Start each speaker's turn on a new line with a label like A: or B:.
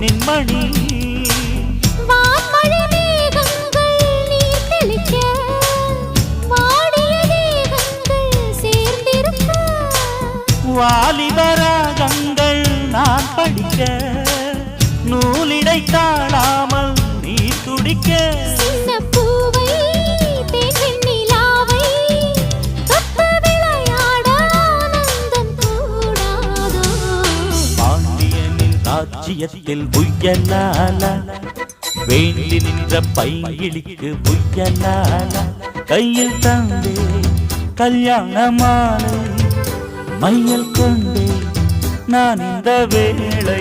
A: பொன்னின் மணி
B: வான்மழை மேகங்கள் நீர் தெளிக்க வாடிய தேகங்கள் சேர்ந்திருக்க
A: வாலிபராகங்கள் நான் படிக்க நூலிடை தாழாமல் நீ துடிக்க
B: சின்ன பூவை தேன் நிலாவை தொட்டு விளையாட ஆனந்தம் கூடாதோ
A: பாண்டியனின் ராஜ்யத்தில் புயலால வேண்டி நின்ற பைங்கிளிக்கு புயலால கையில் தந்தே கல்யாண மாலை மையல் கொண்டே நான் இந்த வேளை